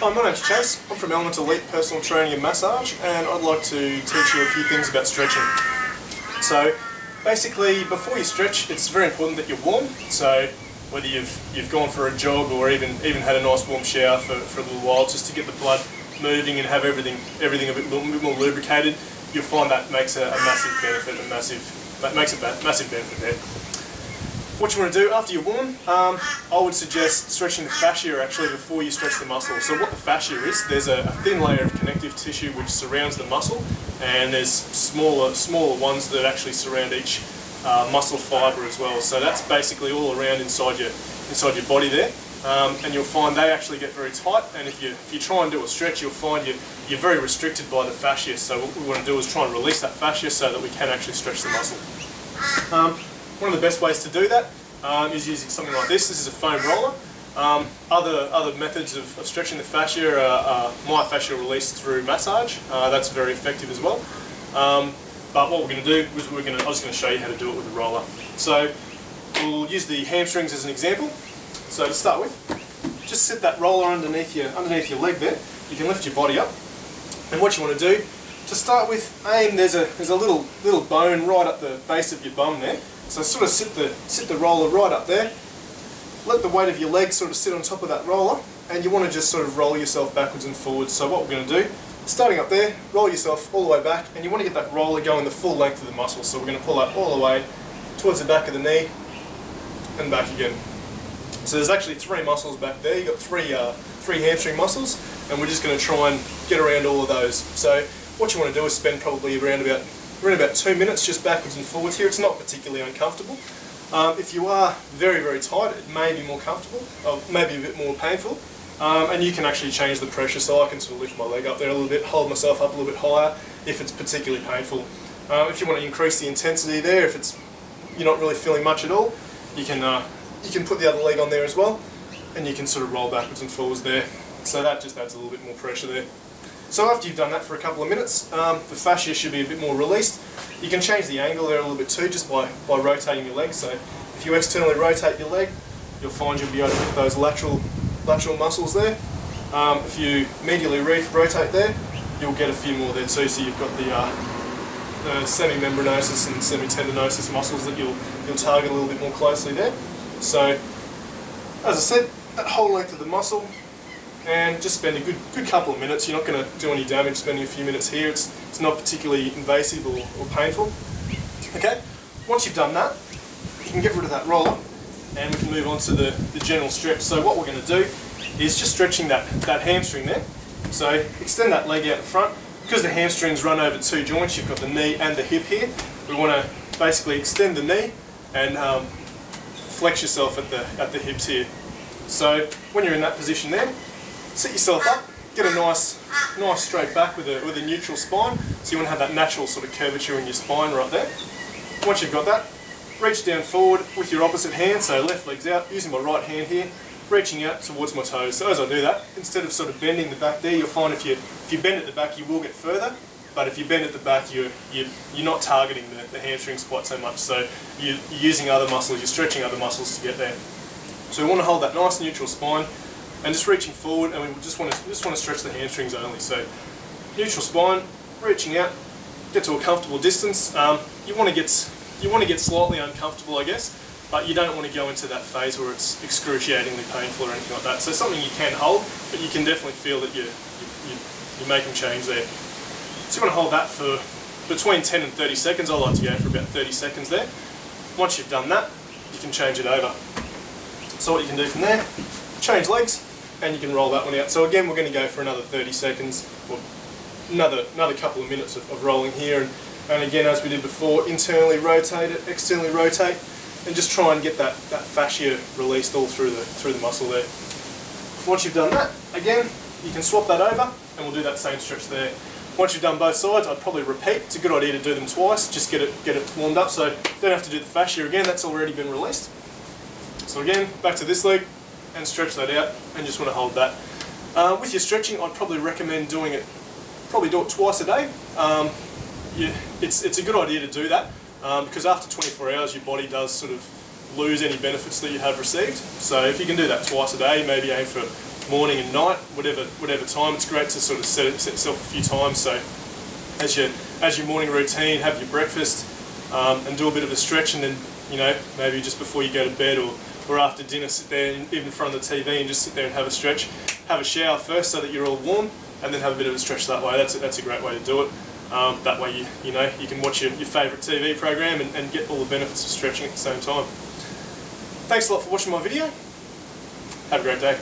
Hi, my name's Chase. I'm from Elemental Elite Personal Training and Massage, and I'd like to teach you a few things about stretching. So basically, before you stretch, it's very important that you're warm. So whether you've gone for a jog or even had a nice warm shower for a little while, just to get the blood moving and have everything a bit more lubricated, you'll find that makes a massive benefit, massive benefit there. What you want to do after you're warm, I would suggest stretching the fascia actually before you stretch the muscle. So what the fascia is, there's a thin layer of connective tissue which surrounds the muscle, and there's smaller ones that actually surround each muscle fibre as well. So that's basically all around inside your body there, and you'll find they actually get very tight. And if you try and do a stretch, you'll find you're very restricted by the fascia. So what we want to do is try and release that fascia so that we can actually stretch the muscle. One of the best ways to do that is using something like this. This is a foam roller. Other methods of stretching the fascia are myofascial release through massage. That's very effective as well. But what we're going to do is I'm just going to show you how to do it with a roller. So we'll use the hamstrings as an example. So to start with, just sit that roller underneath your leg there. You can lift your body up, and what you want to do to start with, there's a little bone right at the base of your bum there. So sort of sit the roller right up there. Let the weight of your leg sort of sit on top of that roller, and you want to just sort of roll yourself backwards and forwards. So what we're going to do, starting up there, roll yourself all the way back, and you want to get that roller going the full length of the muscle. So we're going to pull that all the way towards the back of the knee and back again. So there's actually three muscles back there. You've got three hamstring muscles, and we're just going to try and get around all of those. So what you want to do is spend probably around about 2 minutes just backwards and forwards here. It's not particularly uncomfortable. If you are very, very tight, it may be more comfortable, or maybe a bit more painful. And you can actually change the pressure, so I can sort of lift my leg up there a little bit, hold myself up a little bit higher if it's particularly painful. If you want to increase the intensity there, if you're not really feeling much at all, you can put the other leg on there as well, and you can sort of roll backwards and forwards there. So that just adds a little bit more pressure there. So after you've done that for a couple of minutes, the fascia should be a bit more released. You can change the angle there a little bit too, just by rotating your leg. So if you externally rotate your leg, you'll find you'll be able to get those lateral muscles there. If you medially rotate there, you'll get a few more there too. So you've got the semi-membranosus and semi-tendinosus muscles that you'll target a little bit more closely there. So as I said, that whole length of the muscle, and just spend a good couple of minutes. You're not going to do any damage spending a few minutes here. It's not particularly invasive or painful. Okay, once you've done that, you can get rid of that roller, and we can move on to the general stretch. So what we're going to do is just stretching that hamstring there. So extend that leg out in front. Because the hamstrings run over two joints, you've got the knee and the hip here. We want to basically extend the knee and flex yourself at the hips here. So when you're in that position there, sit yourself up, get a nice straight back with a neutral spine. So you want to have that natural sort of curvature in your spine right there. Once you've got that, reach down forward with your opposite hand, so left leg's out, using my right hand here, reaching out towards my toes. So as I do that, instead of sort of bending the back there, you'll find if you bend at the back, you will get further. But if you bend at the back, you're not targeting the hamstrings quite so much. So you're using other muscles, you're stretching other muscles to get there. So we want to hold that nice neutral spine, and just reaching forward, and we just want to stretch the hamstrings only. So neutral spine, reaching out, get to a comfortable distance. You want to get slightly uncomfortable, I guess, but you don't want to go into that phase where it's excruciatingly painful or anything like that. So something you can hold, but you can definitely feel that you're making change there. So you want to hold that for between 10 and 30 seconds. I like to go for about 30 seconds there. Once you've done that, you can change it over. So what you can do from there, change legs, and you can roll that one out. So again, we're going to go for another 30 seconds, or another couple of minutes of rolling here. And again, as we did before, internally rotate it, externally rotate, and just try and get that fascia released all through the muscle there. Once you've done that, again, you can swap that over, and we'll do that same stretch there. Once you've done both sides, I'd probably repeat. It's a good idea to do them twice, just get it warmed up, so you don't have to do the fascia again, that's already been released. So again, back to this leg, and stretch that out, and just want to hold that. With your stretching, I'd probably recommend do it twice a day. It's a good idea to do that, because after 24 hours, your body does sort of lose any benefits that you have received. So if you can do that twice a day, maybe aim for morning and night, whatever time. It's great to sort of set yourself a few times. So as your morning routine, have your breakfast and do a bit of a stretch, and then maybe just before you go to bed or after dinner, sit there even in front of the TV and just sit there and have a stretch. Have a shower first so that you're all warm, and then have a bit of a stretch that way. That's a great way to do it. That way you can watch your favourite TV program and get all the benefits of stretching at the same time. Thanks a lot for watching my video. Have a great day.